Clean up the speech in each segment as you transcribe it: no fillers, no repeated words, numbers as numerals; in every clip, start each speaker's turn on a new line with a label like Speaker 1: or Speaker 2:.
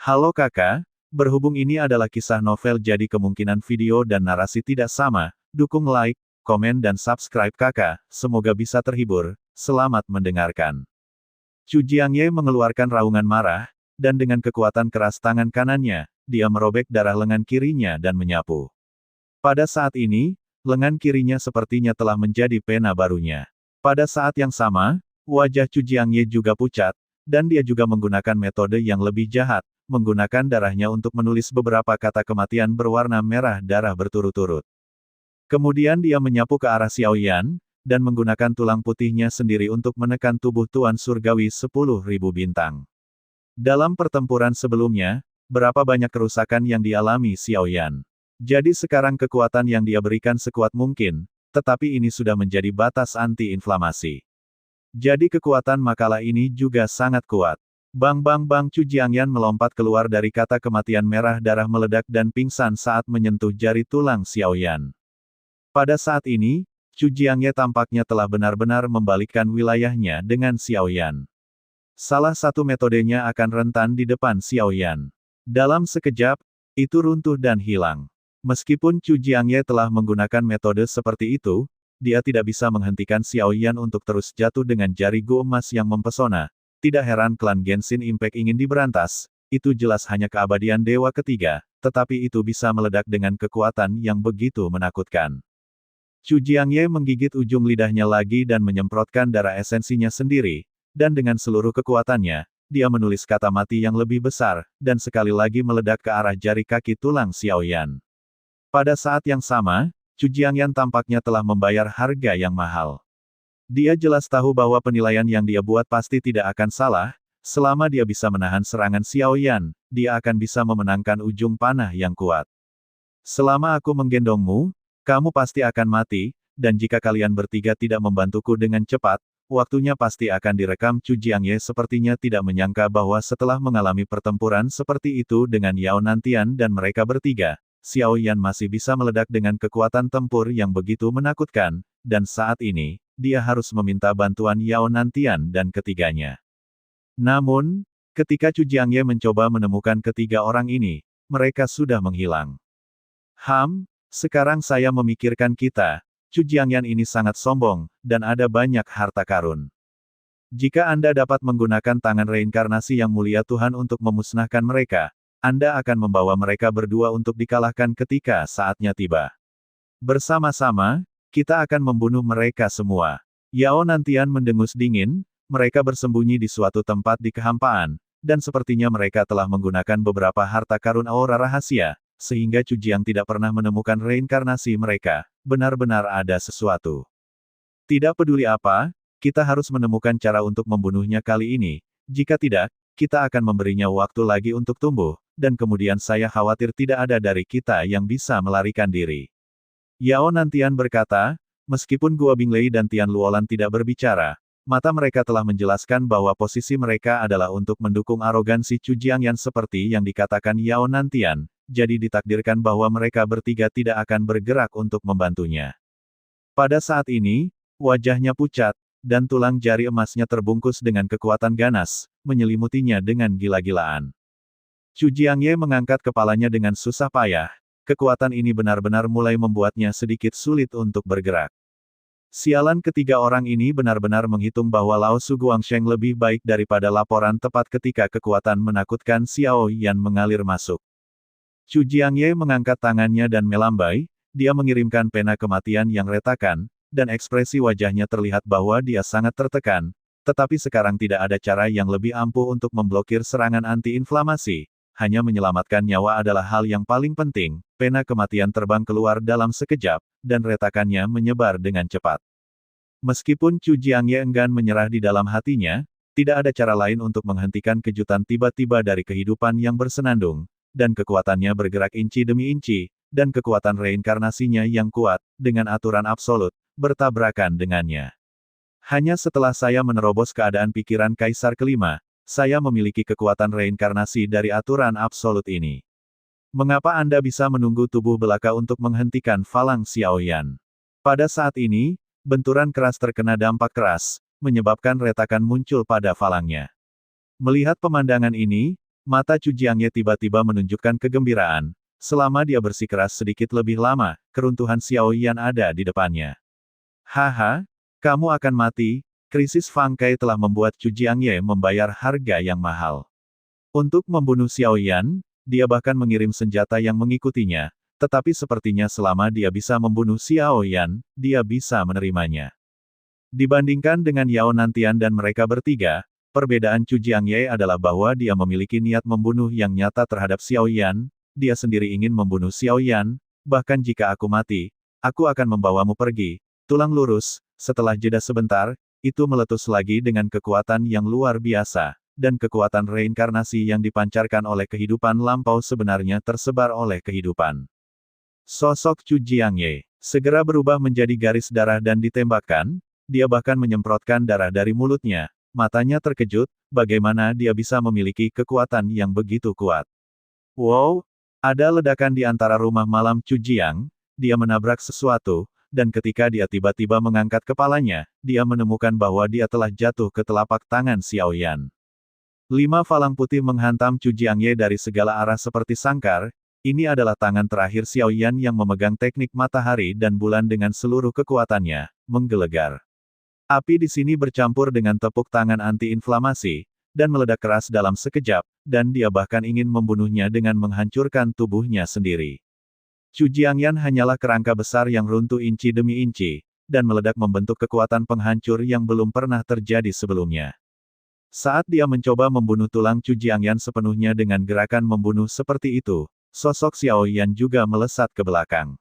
Speaker 1: Halo kakak, berhubung ini adalah kisah novel jadi kemungkinan video dan narasi tidak sama, dukung like, komen dan subscribe kakak, semoga bisa terhibur, selamat mendengarkan. Chu Jiangye mengeluarkan raungan marah, dan dengan kekuatan keras tangan kanannya, dia merobek darah lengan kirinya dan menyapu. Pada saat ini, lengan kirinya sepertinya telah menjadi pena barunya. Pada saat yang sama, wajah Chu Jiangye juga pucat, dan dia juga menggunakan metode yang lebih jahat, menggunakan darahnya untuk menulis beberapa kata kematian berwarna merah darah berturut-turut. Kemudian dia menyapu ke arah Xiao Yan, dan menggunakan tulang putihnya sendiri untuk menekan tubuh Tuan Surgawi 10.000 bintang. Dalam pertempuran sebelumnya, berapa banyak kerusakan yang dialami Xiao Yan. Jadi sekarang kekuatan yang dia berikan sekuat mungkin, tetapi ini sudah menjadi batas anti-inflamasi. Jadi kekuatan makalah ini juga sangat kuat. Bang bang bang Chu Jiangyan melompat keluar dari kata kematian merah darah meledak dan pingsan saat menyentuh jari tulang Xiao Yan. Pada saat ini, Chu Jiangye tampaknya telah benar-benar membalikkan wilayahnya dengan Xiao Yan. Salah satu metodenya akan rentan di depan Xiao Yan. Dalam sekejap, itu runtuh dan hilang. Meskipun Chu Jiangye telah menggunakan metode seperti itu, dia tidak bisa menghentikan Xiao Yan untuk terus jatuh dengan jari gu emas yang mempesona. Tidak heran klan Genshin Impact ingin diberantas, itu jelas hanya keabadian dewa ketiga, tetapi itu bisa meledak dengan kekuatan yang begitu menakutkan. Chu Jiangye menggigit ujung lidahnya lagi dan menyemprotkan darah esensinya sendiri, dan dengan seluruh kekuatannya, dia menulis kata mati yang lebih besar, dan sekali lagi meledak ke arah jari kaki tulang Xiao Yan. Pada saat yang sama, Chu Jiangyan tampaknya telah membayar harga yang mahal. Dia jelas tahu bahwa penilaian yang dia buat pasti tidak akan salah, selama dia bisa menahan serangan Xiao Yan, dia akan bisa memenangkan ujung panah yang kuat. Selama aku menggendongmu, kamu pasti akan mati, dan jika kalian bertiga tidak membantuku dengan cepat, waktunya pasti akan direkam. Chu Jiangye sepertinya tidak menyangka bahwa setelah mengalami pertempuran seperti itu dengan Yao Nantian dan mereka bertiga, Xiao Yan masih bisa meledak dengan kekuatan tempur yang begitu menakutkan, dan saat ini, dia harus meminta bantuan Yao Nantian dan ketiganya. Namun, ketika Chu Jiangye mencoba menemukan ketiga orang ini, mereka sudah menghilang. Sekarang saya memikirkan kita, Chu Jiangyan ini sangat sombong, dan ada banyak harta karun. Jika Anda dapat menggunakan tangan reinkarnasi yang mulia Tuhan untuk memusnahkan mereka, Anda akan membawa mereka berdua untuk dikalahkan ketika saatnya tiba. Bersama-sama, kita akan membunuh mereka semua. Yao Nantian mendengus dingin, mereka bersembunyi di suatu tempat di kehampaan, dan sepertinya mereka telah menggunakan beberapa harta karun aura rahasia, sehingga Chu Jiang tidak pernah menemukan reinkarnasi mereka, benar-benar ada sesuatu. Tidak peduli apa, kita harus menemukan cara untuk membunuhnya kali ini, jika tidak, kita akan memberinya waktu lagi untuk tumbuh, dan kemudian saya khawatir tidak ada dari kita yang bisa melarikan diri. Yao Nantian berkata, meskipun Gua Binglei dan Tian Luolan tidak berbicara, mata mereka telah menjelaskan bahwa posisi mereka adalah untuk mendukung arogansi Chu Jiangyan seperti yang dikatakan Yao Nantian. Jadi ditakdirkan bahwa mereka bertiga tidak akan bergerak untuk membantunya. Pada saat ini, wajahnya pucat, dan tulang jari emasnya terbungkus dengan kekuatan ganas, menyelimutinya dengan gila-gilaan. Chu Jiangye mengangkat kepalanya dengan susah payah, kekuatan ini benar-benar mulai membuatnya sedikit sulit untuk bergerak. Sialan ketiga orang ini benar-benar menghitung bahwa Lao Su Guangsheng lebih baik daripada laporan tepat ketika kekuatan menakutkan Xiao Yan mengalir masuk. Chu Jiangye mengangkat tangannya dan melambai, dia mengirimkan pena kematian yang retakan, dan ekspresi wajahnya terlihat bahwa dia sangat tertekan, tetapi sekarang tidak ada cara yang lebih ampuh untuk memblokir serangan anti-inflamasi, hanya menyelamatkan nyawa adalah hal yang paling penting. Pena kematian terbang keluar dalam sekejap, dan retakannya menyebar dengan cepat. Meskipun Chu Jiangye enggan menyerah di dalam hatinya, tidak ada cara lain untuk menghentikan kejutan tiba-tiba dari kehidupan yang bersenandung, dan kekuatannya bergerak inci demi inci, dan kekuatan reinkarnasinya yang kuat, dengan aturan absolut, bertabrakan dengannya. Hanya setelah saya menerobos keadaan pikiran Kaisar kelima, saya memiliki kekuatan reinkarnasi dari aturan absolut ini. Mengapa Anda bisa menunggu tubuh belaka untuk menghentikan Falang Xiao Yan? Pada saat ini, benturan keras terkena dampak keras, menyebabkan retakan muncul pada falangnya. Melihat pemandangan ini, Mata Chu Jiangye tiba-tiba menunjukkan kegembiraan. Selama dia bersikeras sedikit lebih lama, keruntuhan Xiao Yan ada di depannya. Haha, kamu akan mati. Krisis Fang Kai telah membuat Chu Jiangye membayar harga yang mahal. Untuk membunuh Xiao Yan, dia bahkan mengirim senjata yang mengikutinya, tetapi sepertinya selama dia bisa membunuh Xiao Yan, dia bisa menerimanya. Dibandingkan dengan Yao Nantian dan mereka bertiga, perbedaan Chu Jiangye adalah bahwa dia memiliki niat membunuh yang nyata terhadap Xiao Yan, dia sendiri ingin membunuh Xiao Yan, bahkan jika aku mati, aku akan membawamu pergi. Tulang lurus, setelah jeda sebentar, itu meletus lagi dengan kekuatan yang luar biasa, dan kekuatan reinkarnasi yang dipancarkan oleh kehidupan lampau sebenarnya tersebar oleh kehidupan. Sosok Chu Jiangye segera berubah menjadi garis darah dan ditembakkan, dia bahkan menyemprotkan darah dari mulutnya. Matanya terkejut, bagaimana dia bisa memiliki kekuatan yang begitu kuat. Wow, ada ledakan di antara rumah malam Chu Jiang, dia menabrak sesuatu, dan ketika dia tiba-tiba mengangkat kepalanya, dia menemukan bahwa dia telah jatuh ke telapak tangan Xiao Yan. 5 falang putih menghantam Chu Jiangye dari segala arah seperti sangkar, ini adalah tangan terakhir Xiao Yan yang memegang teknik matahari dan bulan dengan seluruh kekuatannya, menggelegar. Api di sini bercampur dengan tepuk tangan anti-inflamasi, dan meledak keras dalam sekejap, dan dia bahkan ingin membunuhnya dengan menghancurkan tubuhnya sendiri. Chu Jiangyan hanyalah kerangka besar yang runtuh inci demi inci, dan meledak membentuk kekuatan penghancur yang belum pernah terjadi sebelumnya. Saat dia mencoba membunuh tulang Chu Jiangyan sepenuhnya dengan gerakan membunuh seperti itu, sosok Xiao Yan juga melesat ke belakang.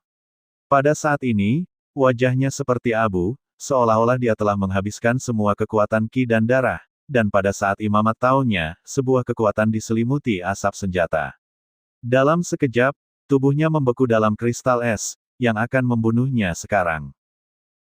Speaker 1: Pada saat ini, wajahnya seperti abu, seolah-olah dia telah menghabiskan semua kekuatan ki dan darah, dan pada saat imamat tahunnya, sebuah kekuatan diselimuti asap senjata. Dalam sekejap, tubuhnya membeku dalam kristal es, yang akan membunuhnya sekarang.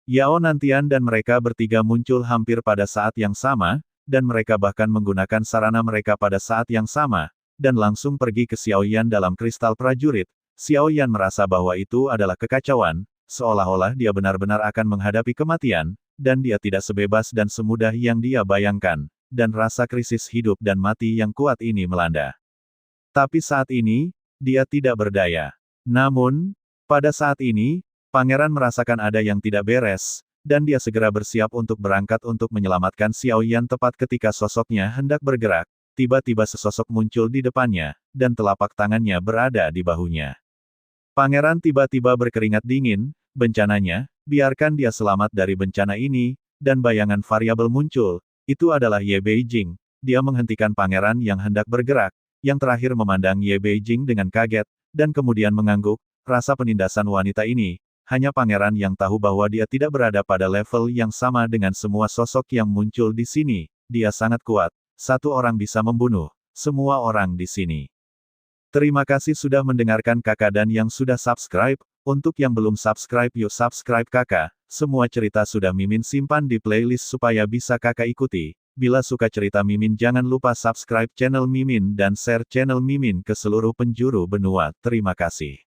Speaker 1: Yao Nantian dan mereka bertiga muncul hampir pada saat yang sama, dan mereka bahkan menggunakan sarana mereka pada saat yang sama, dan langsung pergi ke Xiao Yan dalam kristal prajurit. Xiao Yan merasa bahwa itu adalah kekacauan, seolah-olah dia benar-benar akan menghadapi kematian, dan dia tidak sebebas dan semudah yang dia bayangkan, dan rasa krisis hidup dan mati yang kuat ini melanda. Tapi saat ini, dia tidak berdaya. Namun, pada saat ini, pangeran merasakan ada yang tidak beres, dan dia segera bersiap untuk berangkat untuk menyelamatkan Xiao Yan tepat ketika sosoknya hendak bergerak, tiba-tiba sesosok muncul di depannya, dan telapak tangannya berada di bahunya. Pangeran tiba-tiba berkeringat dingin, bencananya, biarkan dia selamat dari bencana ini, dan bayangan variabel muncul, itu adalah Ye Beijing. Dia menghentikan pangeran yang hendak bergerak, yang terakhir memandang Ye Beijing dengan kaget, dan kemudian mengangguk. Rasa penindasan wanita ini, hanya pangeran yang tahu bahwa dia tidak berada pada level yang sama dengan semua sosok yang muncul di sini. Dia sangat kuat, satu orang bisa membunuh semua orang di sini. Terima kasih sudah mendengarkan kakak dan yang sudah subscribe. Untuk yang belum subscribe yuk subscribe kakak. Semua cerita sudah Mimin simpan di playlist supaya bisa kakak ikuti. Bila suka cerita Mimin jangan lupa subscribe channel Mimin dan share channel Mimin ke seluruh penjuru benua. Terima kasih.